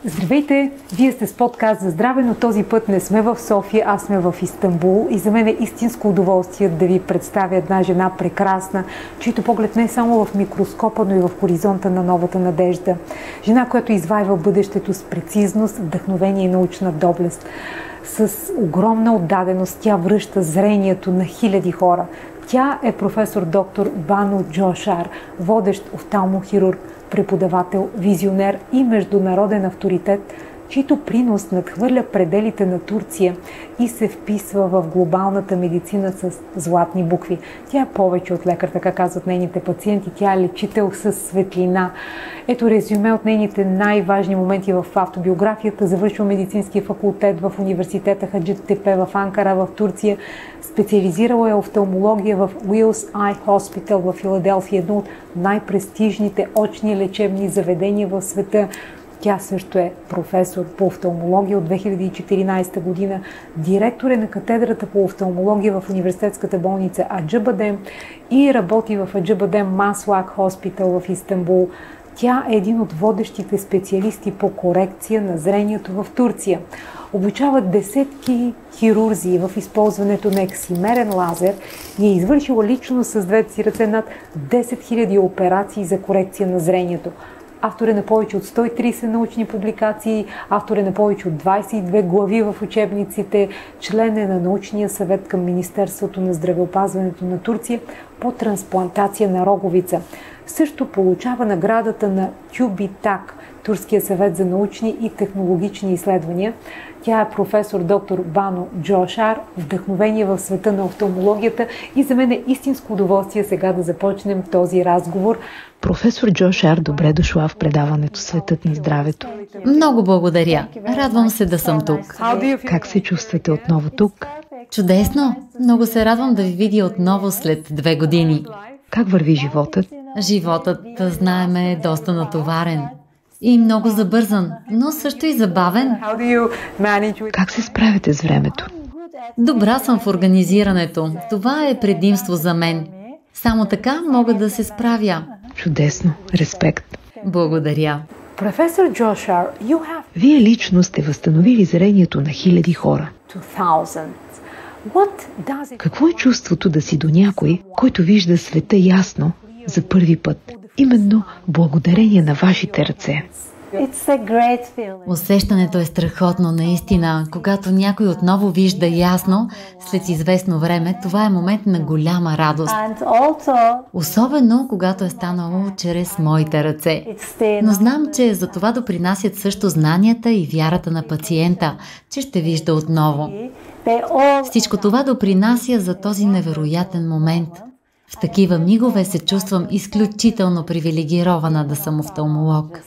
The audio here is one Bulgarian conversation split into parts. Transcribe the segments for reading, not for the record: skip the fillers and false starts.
Здравейте! Вие сте с подкаст за здраве, но този път не сме в София, а сме в Истанбул и за мен е истинско удоволствие да ви представя една жена прекрасна, чийто поглед не е само в микроскопа, но и в хоризонта на новата надежда. Жена, която извайва бъдещето с прецизност, вдъхновение и научна доблест. С огромна отдаденост тя връща зрението на хиляди хора. Тя е професор доктор Бану Джошар, водещ офталмохирург, преподавател, визионер и международен авторитет, чийто принос надхвърля пределите на Турция и се вписва в глобалната медицина с златни букви. Тя е повече от лекар, така казват нейните пациенти. Тя е лечител с светлина. Ето резюме от нейните най-важни моменти в автобиографията. Завършва медицинския факултет в университета Хаджитепе в Анкара, в Турция. Специализирала е офталмология в Уилс Ай Хоспитал в Филаделфия, едно от най-престижните очни лечебни заведения в света. Тя също е професор по офталмология от 2014 година, директор е на катедрата по офталмология в университетската болница Аджабадем и работи в Аджабадем Маслак Хоспитал в Истанбул. Тя е един от водещите специалисти по корекция на зрението в Турция. Обучава десетки хирурзи в използването на ексимерен лазер и е извършила лично с двете си ръце над 10 000 операции за корекция на зрението. Автор е на повече от 130 научни публикации, автор е на повече от 22 глави в учебниците, член е на научния съвет към Министерството на здравеопазването на Турция по трансплантация на роговица. Също получава наградата на Тюбитак, Турския съвет за научни и технологични изследвания. Тя е професор доктор Бану Джошар, вдъхновение в света на офталмологията и за мен е истинско удоволствие сега да започнем този разговор. Професор Джошар, добре дошла в предаването Светът на здравето. Много благодаря. Радвам се да съм тук. Как се чувствате отново тук? Чудесно. Много се радвам да ви видя отново след 2 години. Как върви животът? Животът, знаем, е доста натоварен. И много забързан, но също и забавен. Как се справяте с времето? Добра съм в организирането. Това е предимство за мен. Само така мога да се справя. Чудесно. Респект. Благодаря. Професор Джошар, Вие лично сте възстановили зрението на хиляди хора. Какво е чувството да си до някой, който вижда света ясно за първи път, именно благодарение на вашите ръце? Усещането е страхотно, наистина. Когато някой отново вижда ясно, след известно време, това е момент на голяма радост. Особено, когато е станало чрез моите ръце. Но знам, че за това допринасят също знанията и вярата на пациента, че ще вижда отново. Всичко това допринася за този невероятен момент. В такива мигове се чувствам изключително привилегирована да съм офталмолог.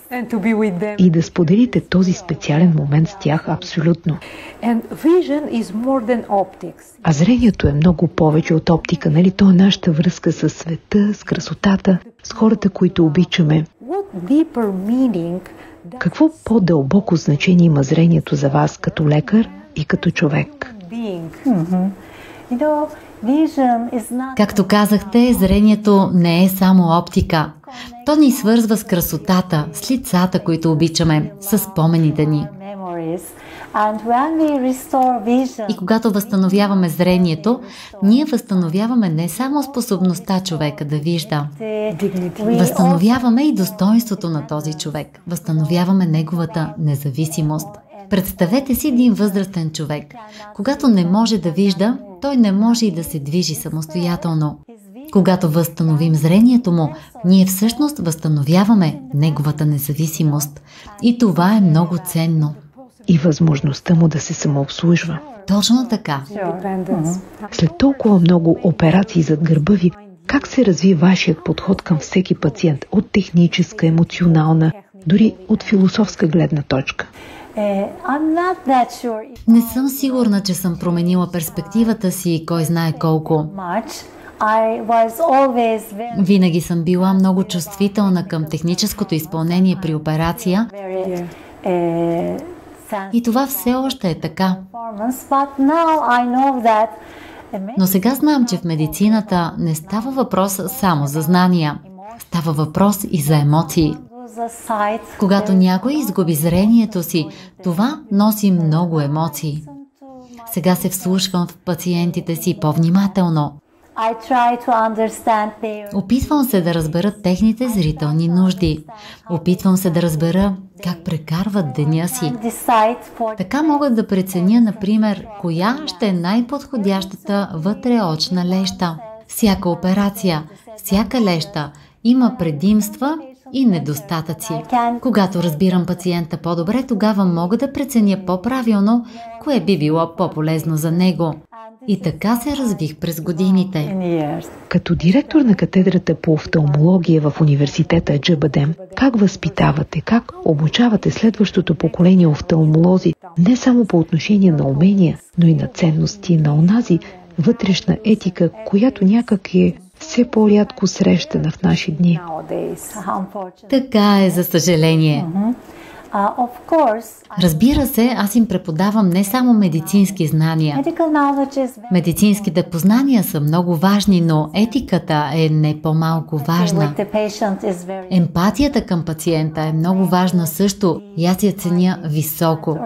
И да споделите този специален момент с тях абсолютно. А зрението е много повече от оптика, нали? То е нашата връзка с света, с красотата, с хората, които обичаме. Какво по-дълбоко значение има зрението за вас като лекар и като човек? Както казахте, зрението не е само оптика. То ни свързва с красотата, с лицата, които обичаме, с спомените ни. И когато възстановяваме зрението, ние възстановяваме не само способността човека да вижда. Възстановяваме и достоинството на този човек. Възстановяваме неговата независимост. Представете си един възрастен човек. Когато не може да вижда, той не може и да се движи самостоятелно. Когато възстановим зрението му, ние всъщност възстановяваме неговата независимост. И това е много ценно. И възможността му да се самообслужва. Точно така. След толкова много операции зад гърба ви, как се разви вашият подход към всеки пациент? От техническа, емоционална, дори от философска гледна точка? Не съм сигурна, че съм променила перспективата си, кой знае колко. Винаги съм била много чувствителна към техническото изпълнение при операция и това все още е така. Но сега знам, че в медицината не става въпрос само за знания. Става въпрос и за емоции. Когато някой изгуби зрението си, това носи много емоции. Сега се вслушвам в пациентите си по-внимателно. Опитвам се да разбера техните зрителни нужди. Опитвам се да разбера как прекарват деня си. Така мога да преценя, например, коя ще е най-подходящата вътреочна леща. Всяка операция, всяка леща има предимства и недостатъци. Когато разбирам пациента по-добре, тогава мога да преценя по-правилно кое би било по-полезно за него. И така се развих през годините. Като директор на катедрата по офталмология в университета Джабадем, как възпитавате, как обучавате следващото поколение офталмолози не само по отношение на умения, но и на ценности, на онази вътрешна етика, която някак е все по-рядко срещана в наши дни? Така е, за съжаление. Разбира се, аз им преподавам не само медицински знания. Медицинските познания са много важни, но етиката е не по-малко важна. Емпатията към пациента е много важна също и аз я ценя високо.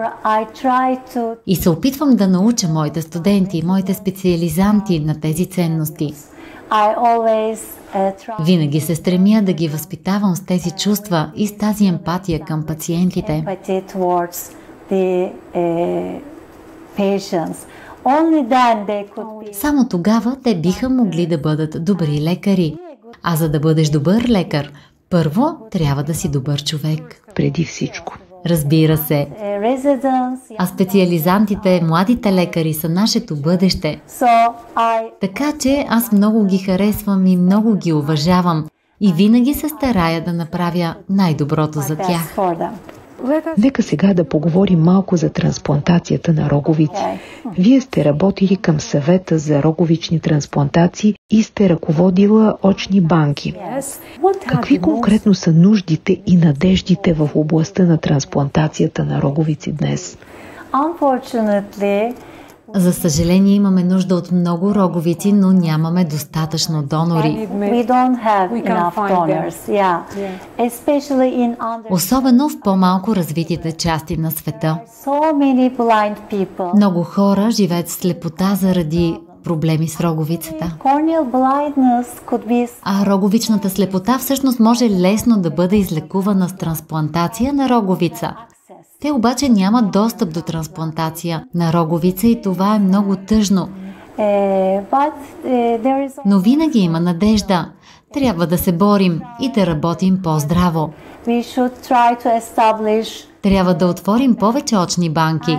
И се опитвам да науча моите студенти, моите специализанти на тези ценности. Винаги се стремя да ги възпитавам с тези чувства и с тази емпатия към пациентите. Само тогава те биха могли да бъдат добри лекари. А за да бъдеш добър лекар, първо трябва да си добър човек. Преди всичко. Разбира се. А специализантите, младите лекари са нашето бъдеще. Така че аз много ги харесвам и много ги уважавам и винаги се старая да направя най-доброто за тях. Нека сега да поговорим малко за трансплантацията на роговици. Вие сте работили към съвета за роговични трансплантации и сте ръководила очни банки. Какви конкретно са нуждите и надеждите в областта на трансплантацията на роговици днес? За съжаление имаме нужда от много роговици, но нямаме достатъчно донори. Особено в по-малко развитите части на света. Много хора живеят в слепота заради проблеми с роговицата. А роговичната слепота всъщност може лесно да бъде излекувана с трансплантация на роговица. Те обаче нямат достъп до трансплантация на роговица и това е много тъжно. Но винаги има надежда. Трябва да се борим и да работим по-здраво. Трябва да отворим повече очни банки.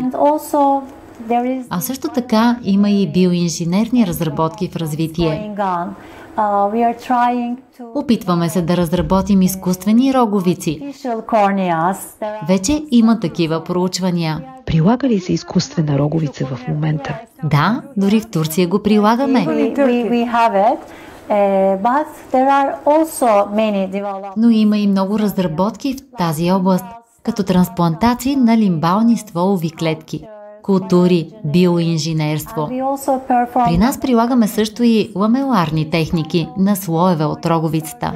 А също така има и биоинженерни разработки в развитие. Опитваме се да разработим изкуствени роговици. Вече има такива проучвания. Прилага ли се изкуствена роговица в момента? Да, дори в Турция го прилагаме. Но има и много разработки в тази област, като трансплантации на лимбални стволови клетки, култури, биоинженерство. При нас прилагаме също и ламеларни техники на слоеве от роговицата.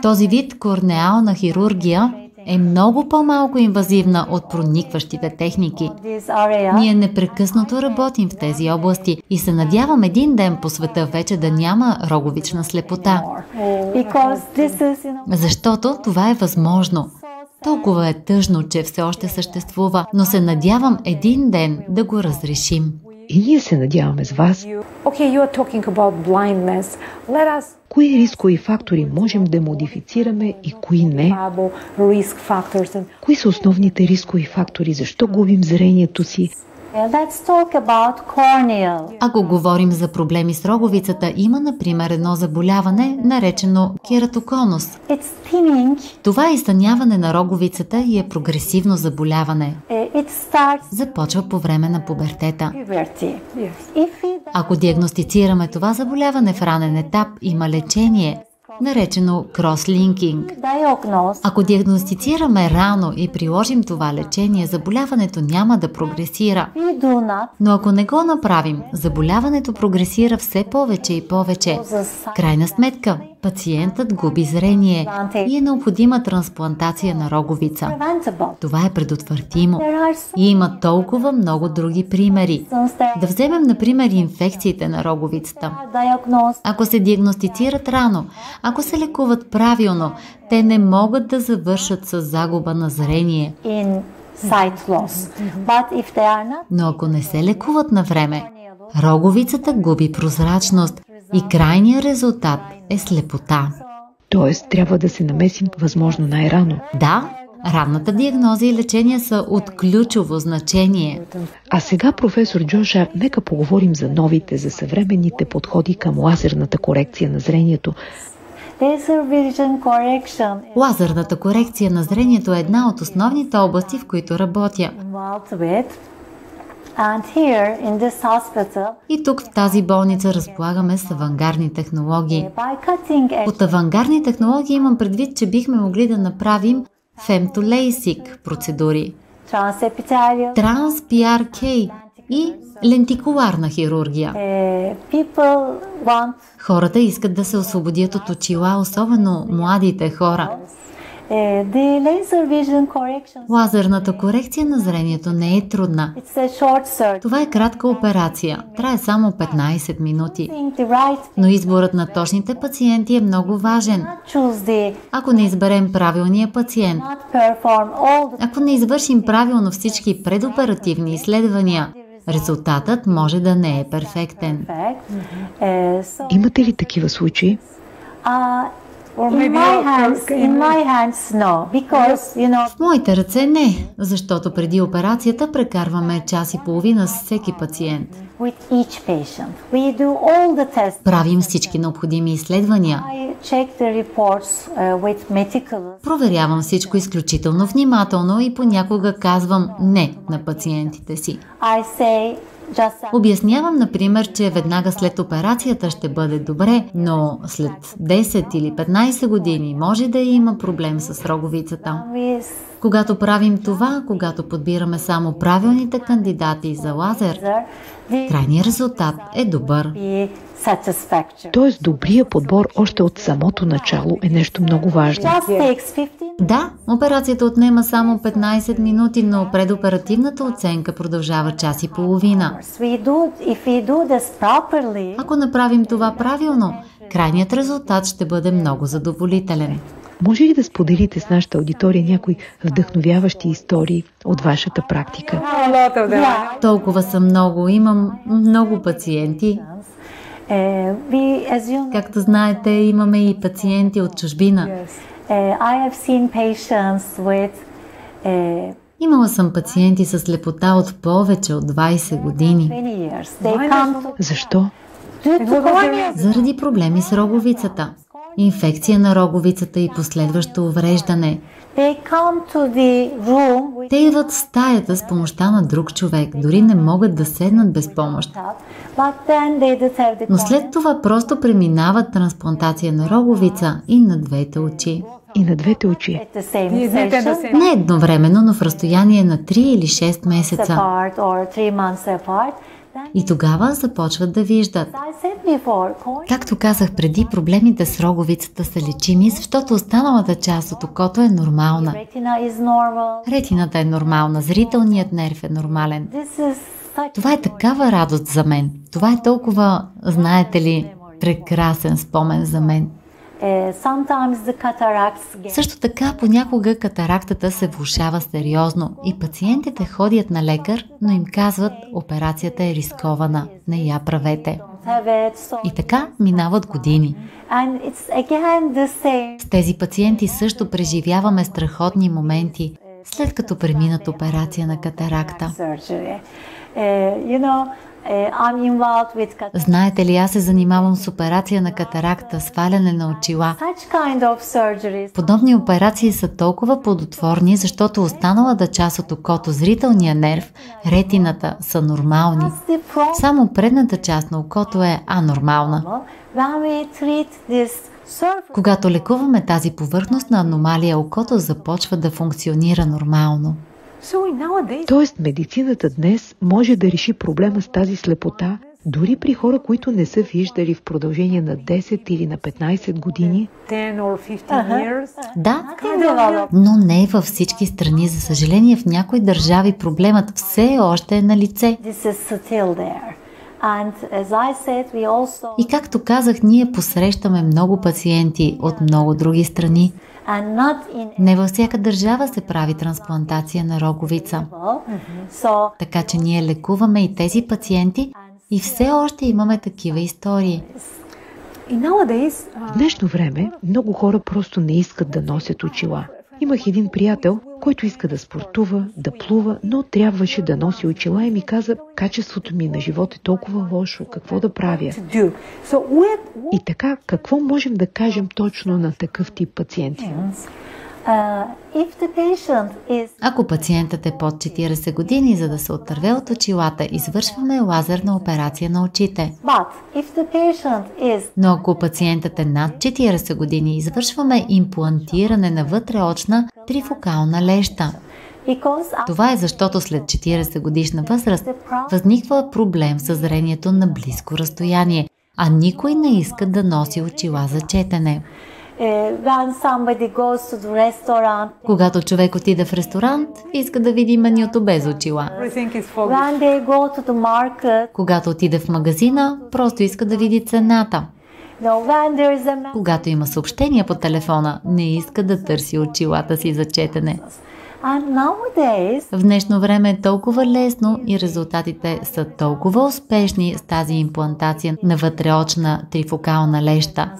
Този вид корнеална хирургия е много по-малко инвазивна от проникващите техники. Ние непрекъснато работим в тези области и се надявам един ден по света вече да няма роговична слепота. Защото това е възможно. Толкова е тъжно, че все още съществува, но се надявам един ден да го разрешим. И ние се надяваме с вас. Кои рискови фактори можем да модифицираме и кои не? Кои са основните рискови фактори? Защо губим зрението си? Ако говорим за проблеми с роговицата, има, например, едно заболяване, наречено кератоконус. Това е изтъняване на роговицата и е прогресивно заболяване. Започва по време на пубертета. Ако диагностицираме това заболяване в ранен етап, има лечение, наречено крослинкинг. Ако диагностицираме рано и приложим това лечение, заболяването няма да прогресира. Но ако не го направим, заболяването прогресира все повече и повече. Крайна сметка, пациентът губи зрение и е необходима трансплантация на роговица. Това е предотвратимо. И има толкова много други примери. Да вземем, например, инфекциите на роговицата. Ако се диагностицират рано, ако се лекуват правилно, те не могат да завършат с загуба на зрение. Но ако не се лекуват на време, роговицата губи прозрачност и крайният резултат е слепота. Тоест, трябва да се намесим възможно най-рано. Да, ранната диагноза и лечение са от ключово значение. А сега, професор Джоша, нека поговорим за новите, за съвременните подходи към лазерната корекция на зрението. Лазерната корекция на зрението е една от основните области, в които работя. И тук в тази болница разполагаме с авангардни технологии. От авангардни технологии имам предвид, че бихме могли да направим Femto-LASIK процедури, Trans-PRK и лентикуларна хирургия. Хората искат да се освободят от очила, особено младите хора. Лазерната корекция на зрението не е трудна. Това е кратка операция. Трае само 15 минути. Но изборът на точните пациенти е много важен. Ако не изберем правилния пациент, ако не извършим правилно всички предоперативни изследвания, резултатът може да не е перфектен. Имате ли такива случаи? В моите ръце не, защото преди операцията прекарваме час и половина с всеки пациент. Правим всички необходими изследвания. Проверявам всичко изключително внимателно и понякога казвам не на пациентите си. Обяснявам, например, че веднага след операцията ще бъде добре, но след 10 или 15 години може да има проблем с роговицата. Когато правим това, когато подбираме само правилните кандидати за лазер, крайният резултат е добър. Тоест, добрия подбор още от самото начало е нещо много важно. Да, операцията отнема само 15 минути, но предоперативната оценка продължава час и половина. Ако направим това правилно, крайният резултат ще бъде много задоволителен. Може ли да споделите с нашата аудитория някои вдъхновяващи истории от вашата практика? Толкова са много. Имам много пациенти. Както знаете, имаме и пациенти от чужбина. Имала съм пациенти с слепота от повече от 20 години. Защо? Заради проблеми с роговицата. Инфекция на роговицата и последващо увреждане. Те идват в стаята с помощта на друг човек, дори не могат да седнат без помощ. Но след това просто преминават трансплантация на роговица и на двете очи. И на двете очи. Не едновременно, но в разстояние на 3 или 6 месеца. И тогава започват да виждат. Както казах преди, проблемите с роговицата са лечими, защото останалата част от окото е нормална. Ретината е нормална, зрителният нерв е нормален. Това е такава радост за мен. Това е толкова, знаете ли, прекрасен спомен за мен. Също така, понякога катарактата се влошава сериозно и пациентите ходят на лекар, но им казват, операцията е рискована, не я правете. И така минават години. С тези пациенти също преживяваме страхотни моменти, след като преминат операция на катаракта. Знаете ли, аз се занимавам с операция на катаракта, сваляне на очила. Подобни операции са толкова плодотворни, защото останалата част от окото, зрителния нерв, ретината са нормални. Само предната част на окото е анормална. Когато лекуваме тази повърхностна аномалия, окото започва да функционира нормално. Тоест, медицината днес може да реши проблема с тази слепота Дори при хора, които не са виждали в продължение на 10 или на 15 години. Да, но не във всички страни. За съжаление, в някои държави проблемът все още е на лице. И както казах, ние посрещаме много пациенти от много други страни. Не във всяка държава се прави трансплантация на роговица. Така че ние лекуваме и тези пациенти и все още имаме такива истории. В днешно време много хора просто не искат да носят очила. Имах един приятел, който иска да спортува, да плува, но трябваше да носи очила и ми каза: качеството ми на живот е толкова лошо, какво да правя? И така, какво можем да кажем точно на такъв тип пациенти? Ако пациентът е под 40 години, за да се отърве от очилата, извършваме лазерна операция на очите. Но ако пациентът е над 40 години, извършваме имплантиране на вътреочна трифокална леща. Това е защото след 40 годишна възраст възниква проблем със зрението на близко разстояние, а никой не иска да носи очила за четене. Когато човек отиде в ресторант, иска да види менюто без очила. Когато отиде в магазина, просто иска да види цената. Когато има съобщения по телефона, не иска да търси очилата си за четене. В днешно време е толкова лесно и резултатите са толкова успешни с тази имплантация на вътреочна трифокална леща.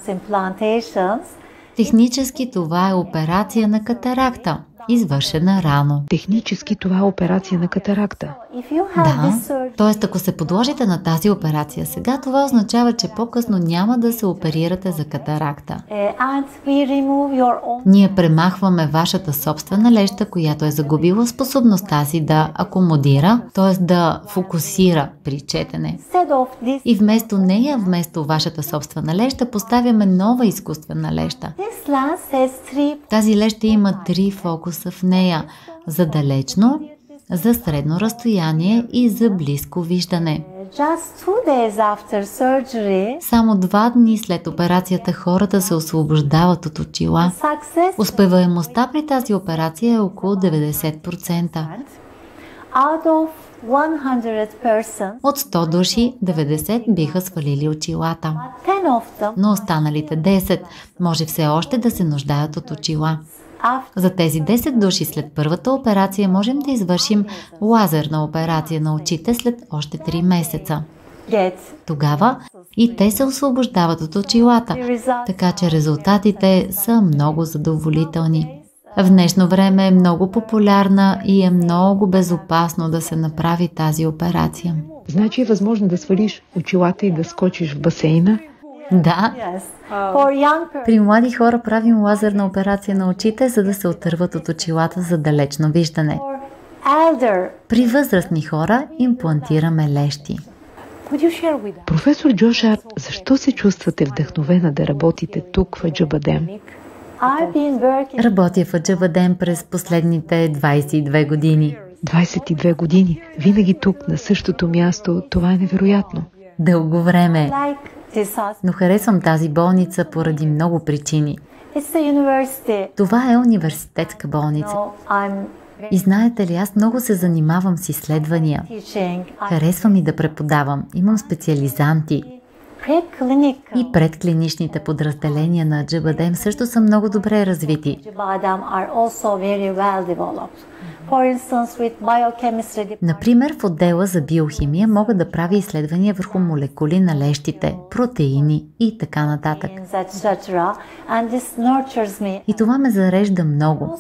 Технически това е операция на катаракта, извършена рано. Технически това е операция на катаракта. Да, т.е. ако се подложите на тази операция сега, това означава, че по-късно няма да се оперирате за катаракта. Ние премахваме вашата собствена леща, която е загубила способността си да акомодира, т.е. да фокусира при четене. И вместо нея, вместо вашата собствена леща, поставяме нова изкуствена леща. Тази леща има 3 фокуса в нея – за далечно, за средно разстояние и за близко виждане. Само 2 дни след операцията хората се освобождават от очила. Успеваемостта при тази операция е около 90%. От 100 души, 90 биха свалили очилата. Но останалите 10 може все още да се нуждаят от очила. За тези 10 души след първата операция можем да извършим лазерна операция на очите след още 3 месеца. Тогава и те се освобождават от очилата, така че резултатите са много задоволителни. В днешно време е много популярна и е много безопасно да се направи тази операция. Значи е възможно да свалиш очилата и да скочиш в басейна? Да. При млади хора правим лазерна операция на очите, за да се отърват от очилата за далечно виждане. При възрастни хора имплантираме лещи. Професор Джошар, защо се чувствате вдъхновена да работите тук в Аджабадем? Работя в Аджабадем през последните 22 години. 22 години? Винаги тук, на същото място, това е невероятно. Дълго време. Но харесвам тази болница поради много причини. Това е университетска болница. И знаете ли, аз много се занимавам с изследвания. Харесвам и да преподавам. Имам специализанти. И предклиничните подразделения на Аджабадем също са много добре развити. Например, в отдела за биохимия мога да правя изследвания върху молекули на лещите, протеини и така нататък. И това ме зарежда много.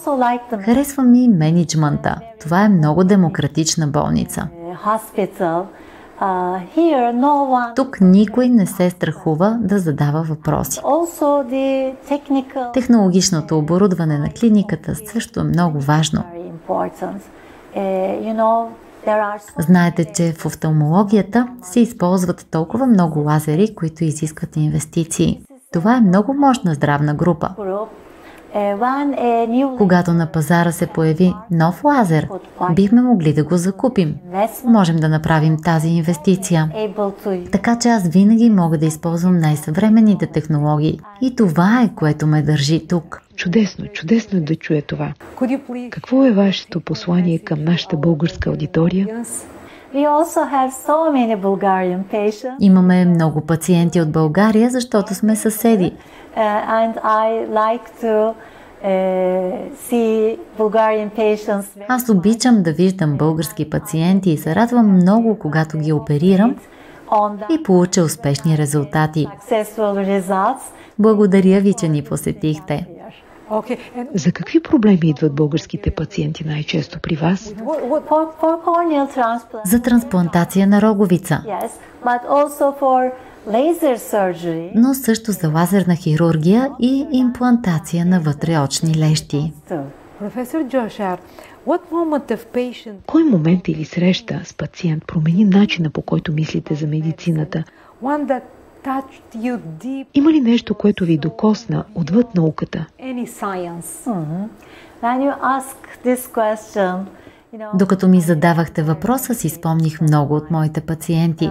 Харесва ми мениджмънта. Това е много демократична болница. Тук никой не се страхува да задава въпроси. Технологичното оборудване на клиниката също е много важно. Знаете, че в офталмологията се използват толкова много лазери, които изискват инвестиции. Това е много мощна здравна група. Когато на пазара се появи нов лазер, бихме могли да го закупим. Можем да направим тази инвестиция. Така че аз винаги мога да използвам най-съвременните технологии. И това е, което ме държи тук. Чудесно е да чуя това. Какво е вашето послание към нашата българска аудитория? Имаме много пациенти от България, защото сме съседи. Аз обичам да виждам български пациенти и се радвам много, когато ги оперирам и получа успешни резултати. Благодаря ви, че ни посетихте. За какви проблеми идват българските пациенти най-често при вас? За трансплантация на роговица, но също за лазерна хирургия и имплантация на вътреочни лещи. Професор Джошар, Кой момент или среща с пациент промени начина, по който мислите за медицината? Има ли нещо, което ви докосна отвъд науката? Докато ми задавахте въпроса, си спомних много от моите пациенти.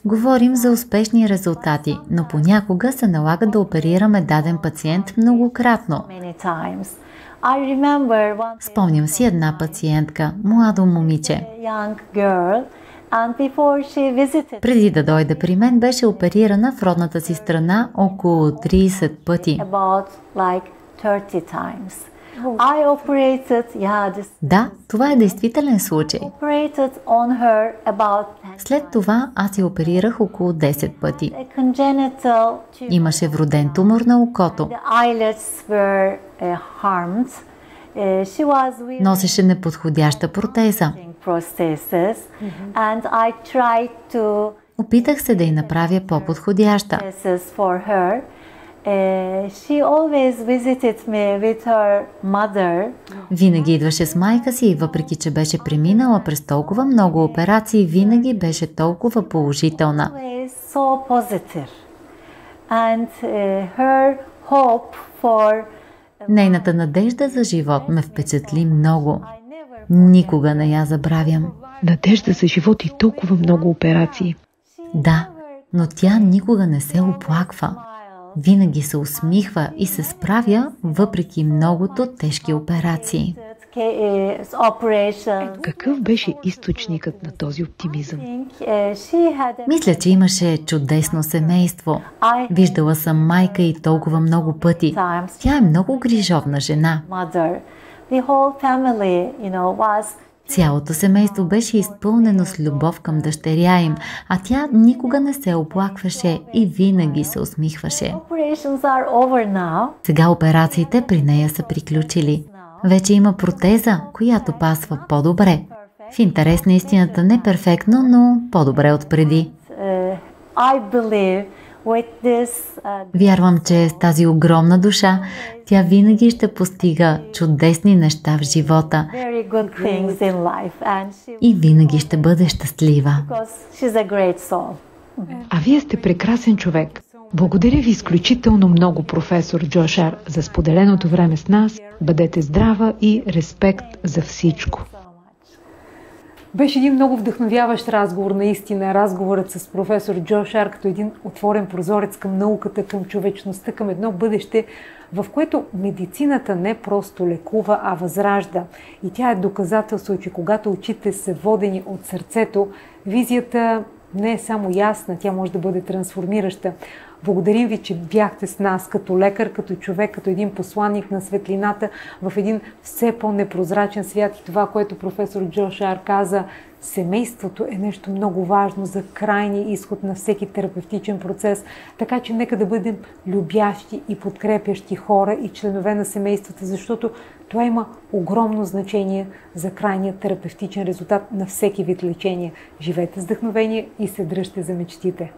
Говорим за успешни резултати, но понякога се налага да оперираме даден пациент многократно. Спомням си една пациентка, младо момиче. Преди да дойде при мен, беше оперирана в родната си страна около 30 пъти. Да, това е действителен случай. След това аз я оперирах около 10 пъти. Имаше вроден тумор на окото. Носеше неподходяща протеза. Опитах се да й направя по-подходяща. Винаги идваше с майка си и въпреки, че беше преминала през толкова много операции, винаги беше толкова положителна. Нейната надежда за живот ме впечатли много. Никога не я забравям. Надежда за живот и толкова много операции. Да, но тя никога не се оплаква. Винаги се усмихва и се справя въпреки многото тежки операции. Какъв беше източникът на този оптимизъм? Мисля, че имаше чудесно семейство. Виждала съм майка и толкова много пъти. Тя е много грижовна жена. Цялото семейство беше изпълнено с любов към дъщеря им, а тя никога не се оплакваше и винаги се усмихваше. Сега операциите при нея са приключили. Вече има протеза, която пасва по-добре. В интерес на истината не перфектно, но по-добре от преди. Вярвам, че с тази огромна душа тя винаги ще постига чудесни неща в живота и винаги ще бъде щастлива. А вие сте прекрасен човек. Благодаря ви изключително много, професор Джошар, за споделеното време с нас. Бъдете здрава и респект за всичко. Беше един много вдъхновяващ разговор, наистина. Разговорът с професор Джошар като един отворен прозорец към науката, към човечността, към едно бъдеще, в което медицината не просто лекува, а възражда. И тя е доказателство, че когато очите са водени от сърцето, визията не е само ясна, тя може да бъде трансформираща. Благодарим ви, че бяхте с нас като лекар, като човек, като един посланник на светлината в един все по-непрозрачен свят. И това, което професор Джошар каза, семейството е нещо много важно за крайния изход на всеки терапевтичен процес. Така че нека да бъдем любящи и подкрепящи хора и членове на семействата, защото това има огромно значение за крайния терапевтичен резултат на всеки вид лечение. Живейте с вдъхновение и се дръжте за мечтите.